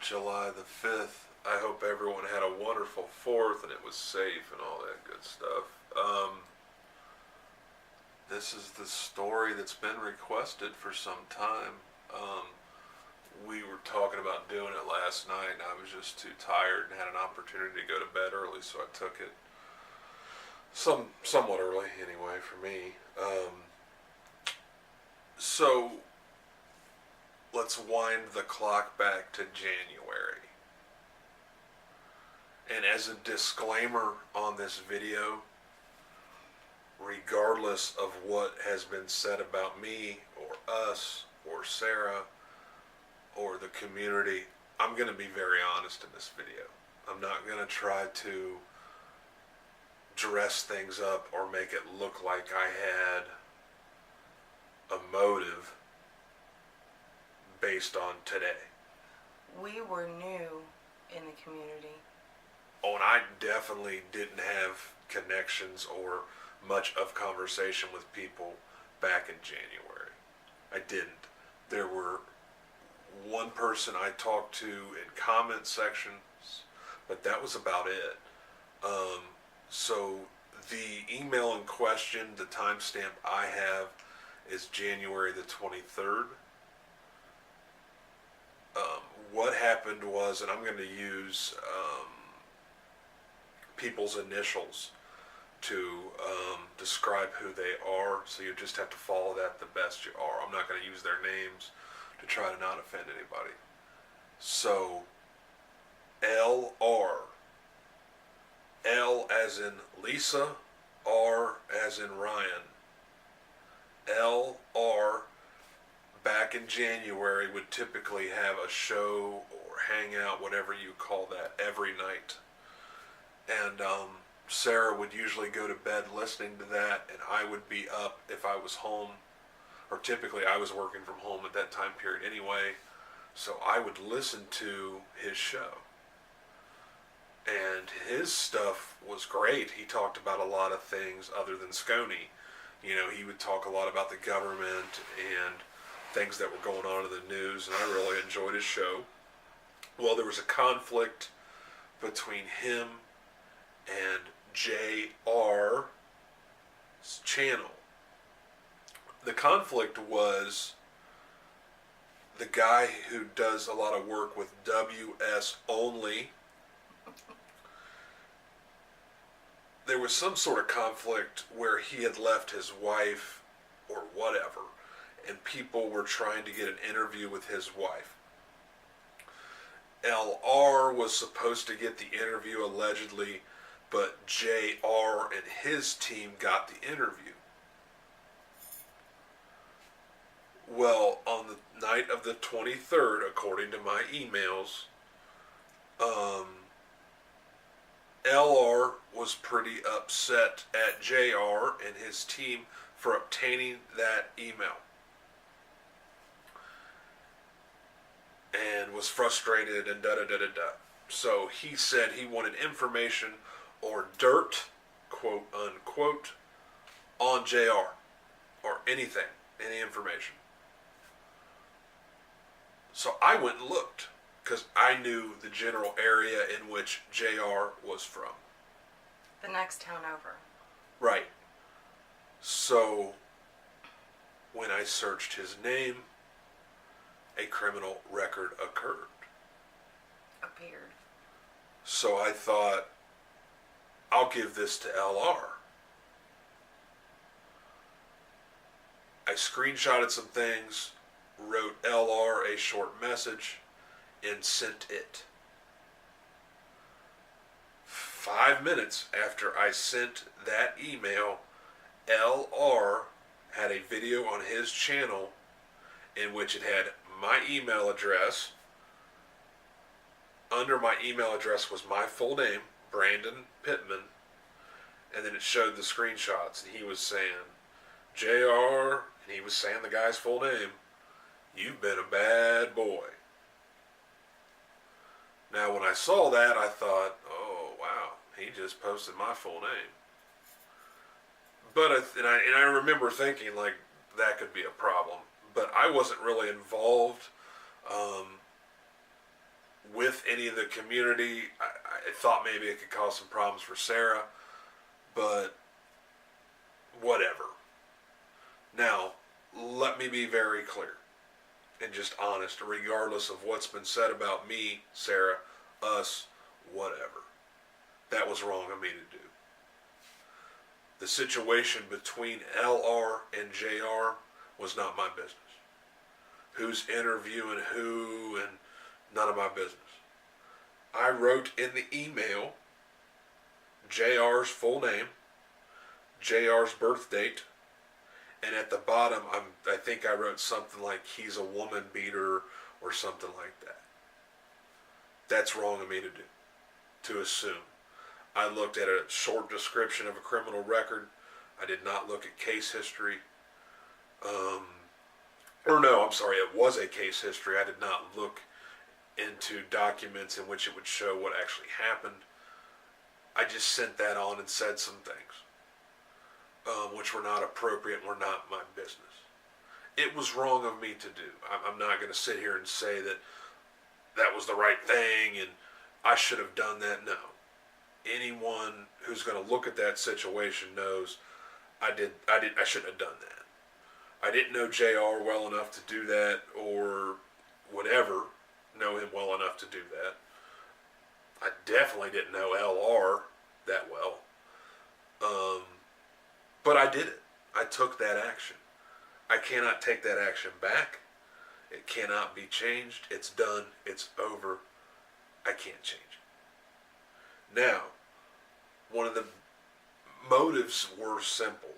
July the 5th. I hope everyone had a wonderful 4th and it was safe and all that good stuff. This is the story that's been requested for some time. We were talking about doing it last night, and I was just too tired and had an opportunity to go to bed early, so I took it somewhat early anyway for me. So let's wind the clock back to January. And as a disclaimer on this video, regardless of what has been said about me or us or Sarah or the community, I'm going to be very honest in this video. I'm not going to try to dress things up or make it look like I had a motive based on today. We were new in the community. Oh, and I definitely didn't have connections or much of conversation with people back in January. I didn't. There were one person I talked to in comment sections, but that was about it. So the email in question, the timestamp I have is January the 23rd. What happened was, and I'm going to use people's initials to describe who they are, so you just have to follow that the best you are. I'm not going to use their names to try to not offend anybody. So, LR. L as in Lisa, R as in Ryan. LR back in January would typically have a show or hangout, whatever you call that, every night. And Sarah would usually go to bed listening to that, and I would be up if I was home, or typically I was working from home at that time period anyway, so I would listen to his show. And his stuff was great. He talked about a lot of things other than Scony. You know, he would talk a lot about the government and things that were going on in the news, and I really enjoyed his show. Well, there was a conflict between him and JR's channel. The conflict was the guy who does a lot of work with WS Only. There was some sort of conflict where he had left his wife or whatever, and people were trying to get an interview with his wife. LR was supposed to get the interview allegedly, but JR and his team got the interview. Well, on the night of the 23rd, according to my emails, LR was pretty upset at JR and his team for obtaining that email, and was frustrated and da-da-da-da-da. So he said he wanted information or dirt, quote unquote, on JR, or anything, any information. So I went and looked, because I knew the general area in which JR was from. The next town over. Right. So when I searched his name, a criminal record Appeared. So I thought, I'll give this to LR. I screenshotted some things, wrote LR a short message, and sent it. 5 minutes after I sent that email, LR had a video on his channel in which it had my email address. Under my email address was my full name, Brandon Pittman, and then it showed the screenshots, and he was saying, JR, and he was saying the guy's full name, you've been a bad boy. Now, when I saw that, I thought, oh, wow, he just posted my full name. But I remember thinking, like, that could be a problem. But I wasn't really involved with any of the community. I thought maybe it could cause some problems for Sarah, but whatever. Now, let me be very clear and just honest, regardless of what's been said about me, Sarah, us, whatever. That was wrong of me to do. The situation between LR and JR was not my business. Who's interviewing who and none of my business. I wrote in the email JR's full name, JR's birth date, and at the bottom I think I wrote something like he's a woman beater or something like that. That's wrong of me to do, to assume. I looked at a short description of a criminal record. I did not look at case history. It was a case history. I did not look into documents in which it would show what actually happened. I just sent that on and said some things, which were not appropriate and were not my business. It was wrong of me to do. I'm not going to sit here and say that that was the right thing and I should have done that. No. Anyone who's going to look at that situation knows I shouldn't have done that. I didn't know JR well enough to do that, or whatever, know him well enough to do that. I definitely didn't know LR that well. But I did it. I took that action. I cannot take that action back. It cannot be changed. It's done. It's over. I can't change it. Now, one of the motives were simple.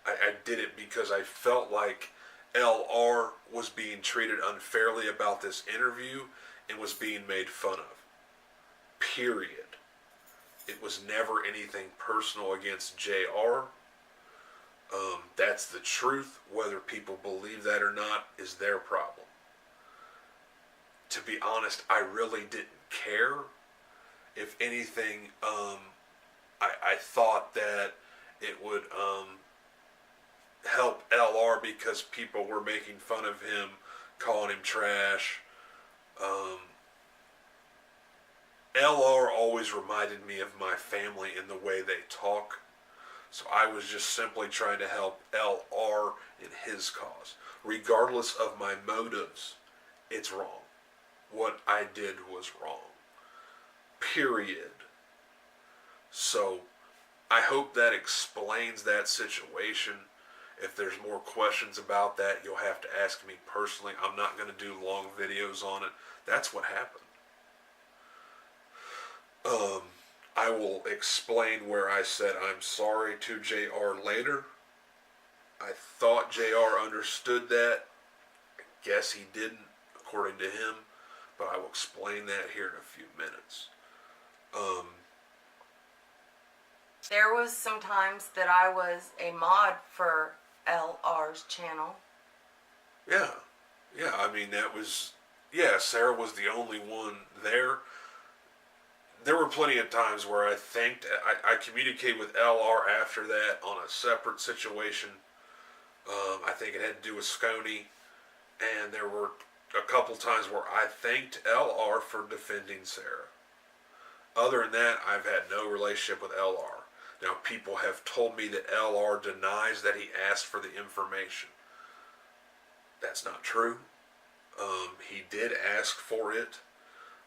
I did it because I felt like LR was being treated unfairly about this interview and was being made fun of. Period. It was never anything personal against JR. That's the truth. Whether people believe that or not is their problem. To be honest, I really didn't care. If anything, I thought that it would help LR because people were making fun of him, calling him trash. LR always reminded me of my family in the way they talk. So I was just simply trying to help LR in his cause. Regardless of my motives, it's wrong. What I did was wrong. Period. So I hope that explains that situation. If there's more questions about that, you'll have to ask me personally. I'm not going to do long videos on it. That's what happened. I will explain where I said I'm sorry to JR later. I thought JR understood that. I guess he didn't, according to him. But I will explain that here in a few minutes. There was some times that I was a mod for LR's channel. Yeah. I mean, Sarah was the only one there. There were plenty of times where I communicated with LR after that on a separate situation. I think it had to do with Sconey. And there were a couple times where I thanked LR for defending Sarah. Other than that, I've had no relationship with LR. Now, people have told me that LR denies that he asked for the information. That's not true. He did ask for it,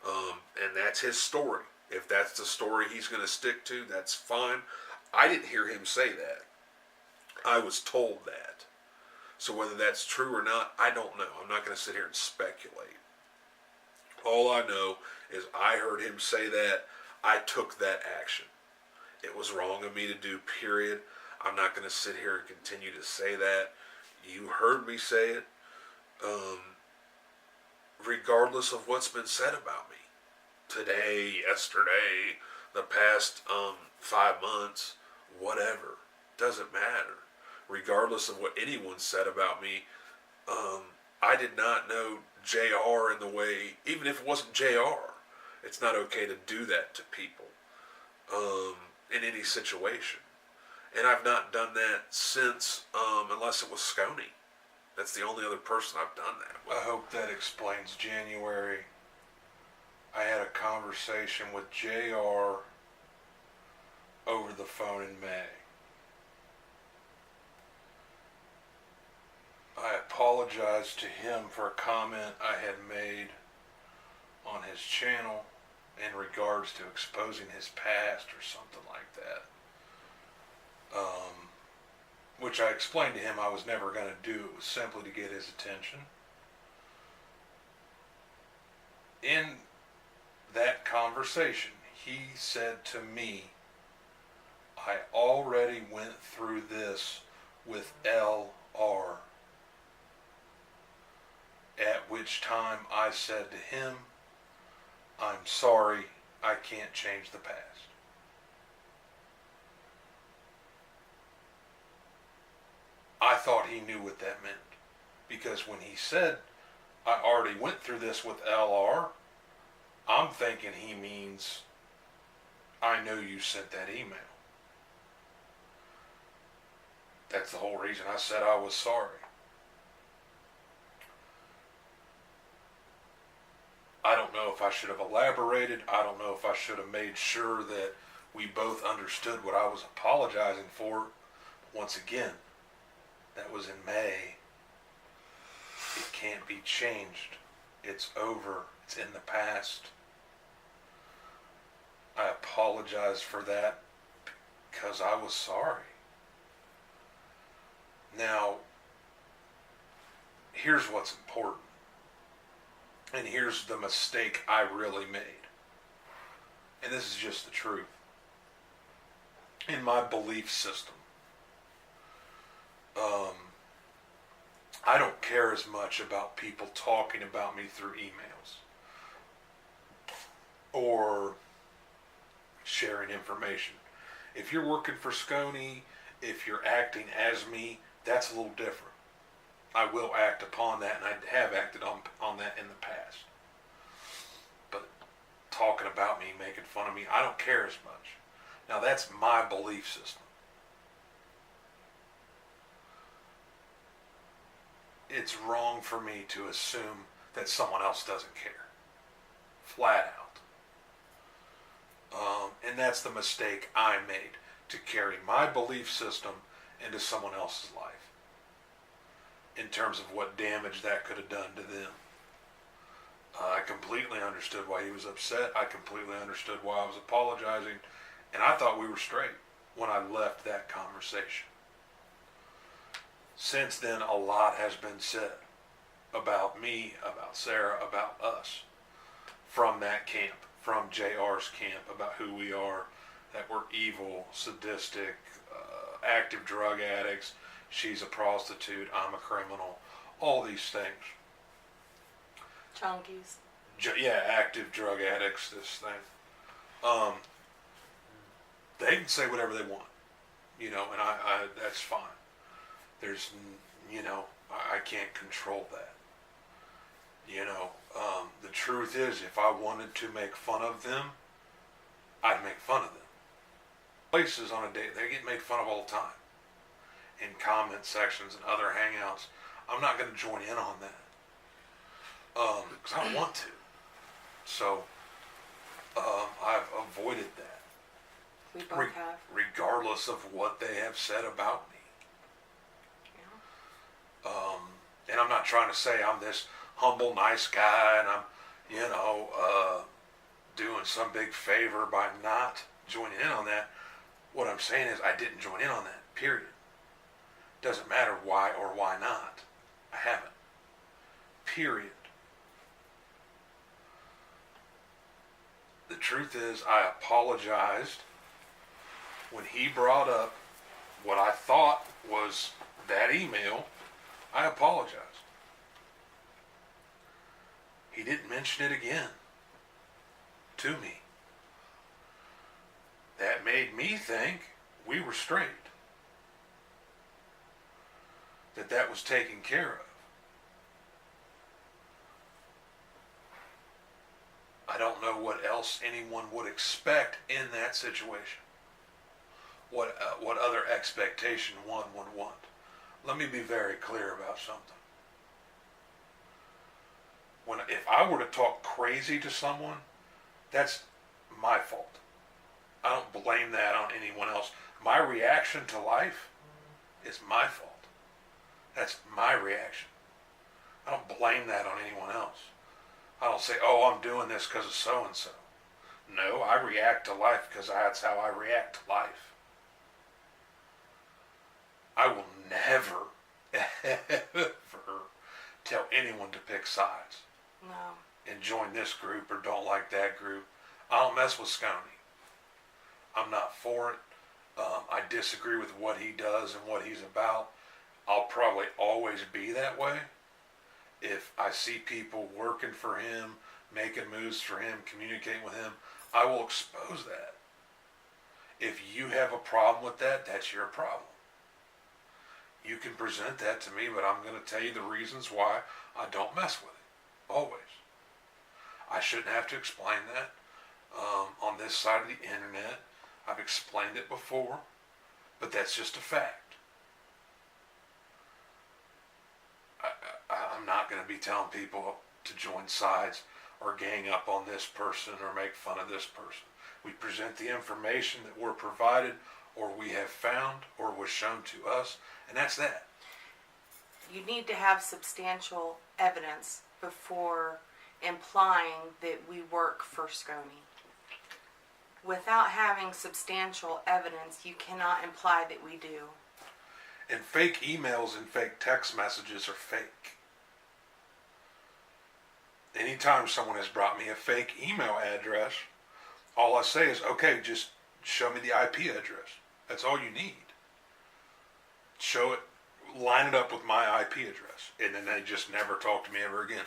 and that's his story. If that's the story he's going to stick to, that's fine. I didn't hear him say that. I was told that. So whether that's true or not, I don't know. I'm not going to sit here and speculate. All I know is I heard him say that. I took that action. It was wrong of me to do, period. I'm not going to sit here and continue to say that. You heard me say it. Regardless of what's been said about me. Today, yesterday, the past 5 months, whatever. Doesn't matter. Regardless of what anyone said about me, I did not know JR in the way, even if it wasn't JR, it's not okay to do that to people in any situation. And I've not done that since, unless it was Sconey. That's the only other person I've done that with. I hope that explains January. I had a conversation with JR over the phone in May. I apologized to him for a comment I had made on his channel in regards to exposing his past or something like that. Which I explained to him I was never going to do. It was simply to get his attention. In that conversation, he said to me, I already went through this with LR. At which time I said to him, I'm sorry, I can't change the past. I thought he knew what that meant. Because when he said, I already went through this with LR, I'm thinking he means, I know you sent that email. That's the whole reason I said I was sorry. I don't know if I should have elaborated. I don't know if I should have made sure that we both understood what I was apologizing for. Once again, that was in May. It can't be changed. It's over. It's in the past. I apologize for that because I was sorry. Now, here's what's important. And here's the mistake I really made. And this is just the truth. In my belief system, I don't care as much about people talking about me through emails or sharing information. If you're working for Sconey, if you're acting as me, that's a little different. I will act upon that, and I have acted on that in the past. But talking about me, making fun of me, I don't care as much. Now that's my belief system. It's wrong for me to assume that someone else doesn't care. Flat out. And that's the mistake I made, to carry my belief system into someone else's life. In terms of what damage that could have done to them. I completely understood why he was upset. I completely understood why I was apologizing. And I thought we were straight when I left that conversation. Since then, a lot has been said about me, about Sarah, about us. From that camp, from JR's camp, about who we are, that we're evil, sadistic, active drug addicts. She's a prostitute, I'm a criminal, all these things. Junkies. Active drug addicts, this thing. They can say whatever they want, and I that's fine. There's, I can't control that. The truth is, if I wanted to make fun of them, I'd make fun of them. Places on a day, they get made fun of all the time. In comment sections and other hangouts. I'm not going to join in on that. Because I don't want to. So, I've avoided that. We both have. Regardless of what they have said about me. Yeah. And I'm not trying to say I'm this humble, nice guy and I'm, doing some big favor by not joining in on that. What I'm saying is I didn't join in on that, period. Doesn't matter why or why not. I haven't. Period. The truth is, I apologized when he brought up what I thought was that email. I apologized. He didn't mention it again to me. That made me think we were straight. That was taken care of. I don't know what else anyone would expect in that situation. What other expectation one would want. Let me be very clear about something. If I were to talk crazy to someone That's my fault. I don't blame that on anyone else. My reaction to life is my fault. That's my reaction. I don't blame that on anyone else. I don't say, oh, I'm doing this because of so-and-so. No, I react to life because that's how I react to life. I will never, ever tell anyone to pick sides. No. And join this group or don't like that group. I don't mess with Sconey. I'm not for it. I disagree with what he does and what he's about. I'll probably always be that way. If I see people working for him, making moves for him, communicating with him, I will expose that. If you have a problem with that, that's your problem. You can present that to me, but I'm going to tell you the reasons why I don't mess with it. Always. I shouldn't have to explain that on this side of the internet. I've explained it before, but that's just a fact. I'm not going to be telling people to join sides or gang up on this person or make fun of this person. We present the information that we're provided or we have found or was shown to us, and that's that. You need to have substantial evidence before implying that we work for Sconey. Without having substantial evidence, you cannot imply that we do. And fake emails and fake text messages are fake. Anytime someone has brought me a fake email address, all I say is, okay, just show me the IP address. That's all you need. Show it, line it up with my IP address. And then they just never talk to me ever again.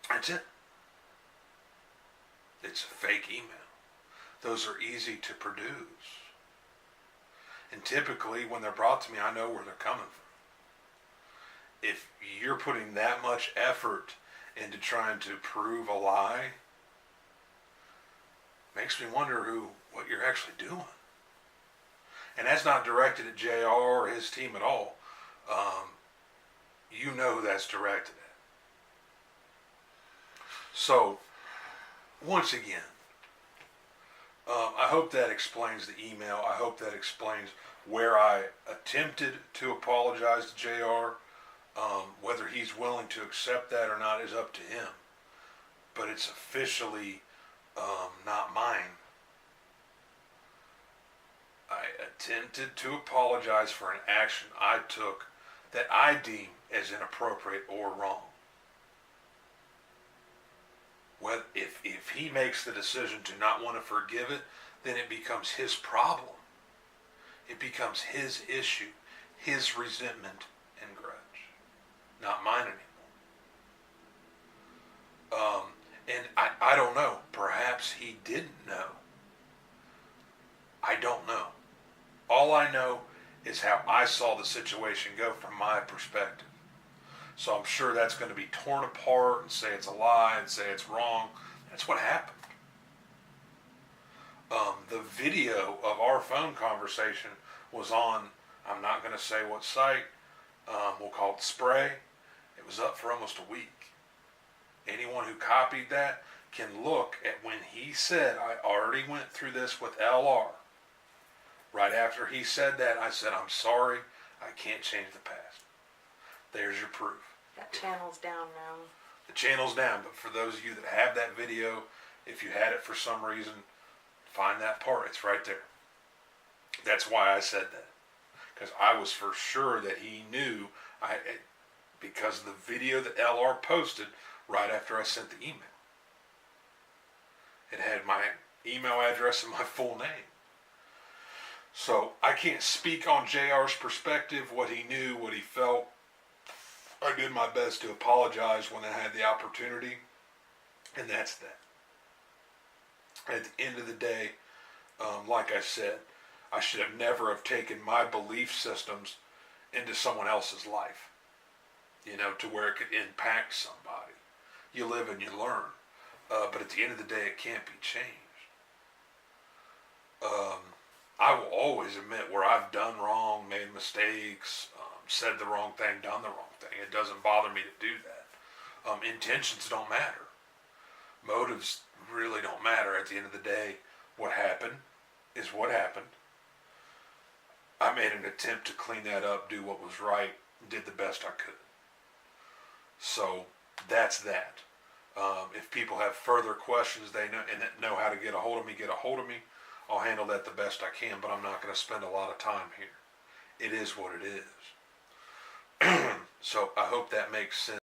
That's it. It's a fake email. Those are easy to produce. And typically, when they're brought to me, I know where they're coming from. If you're putting that much effort into trying to prove a lie, makes me wonder what you're actually doing. And that's not directed at JR or his team at all. You know who that's directed at. So, once again, I hope that explains the email. I hope that explains where I attempted to apologize to JR. Whether he's willing to accept that or not is up to him. But it's officially not mine. I attempted to apologize for an action I took that I deem as inappropriate or wrong. If he makes the decision to not want to forgive it, then it becomes his problem. It becomes his issue, his resentment and grudge, not mine anymore. And I don't know. Perhaps he didn't know. I don't know. All I know is how I saw the situation go from my perspective. So I'm sure that's going to be torn apart and say it's a lie and say it's wrong. That's what happened. The video of our phone conversation was on, I'm not going to say what site, we'll call it Spray. It was up for almost a week. Anyone who copied that can look at when he said, I already went through this with LR. Right after he said that, I said, I'm sorry, I can't change the past. There's your proof. That channel's down now. The channel's down, but for those of you that have that video, if you had it for some reason, find that part. It's right there. That's why I said that. Because I was for sure that he knew, because of the video that LR posted right after I sent the email. It had my email address and my full name. So I can't speak on JR's perspective, what he knew, what he felt. I did my best to apologize when I had the opportunity, and that's that. At the end of the day, like I said, I should have never have taken my belief systems into someone else's life, to where it could impact somebody. You live and you learn, but at the end of the day, it can't be changed. I will always admit where I've done wrong, made mistakes, said the wrong thing, done the wrong thing. It doesn't bother me to do that. Intentions don't matter. Motives really don't matter at the end of the day. What happened is what happened. I made an attempt to clean that up, do what was right, did the best I could. So that's that. If people have further questions, they know how to get a hold of me. Get a hold of me. I'll handle that the best I can, but I'm not going to spend a lot of time here. It is what it is. So I hope that makes sense.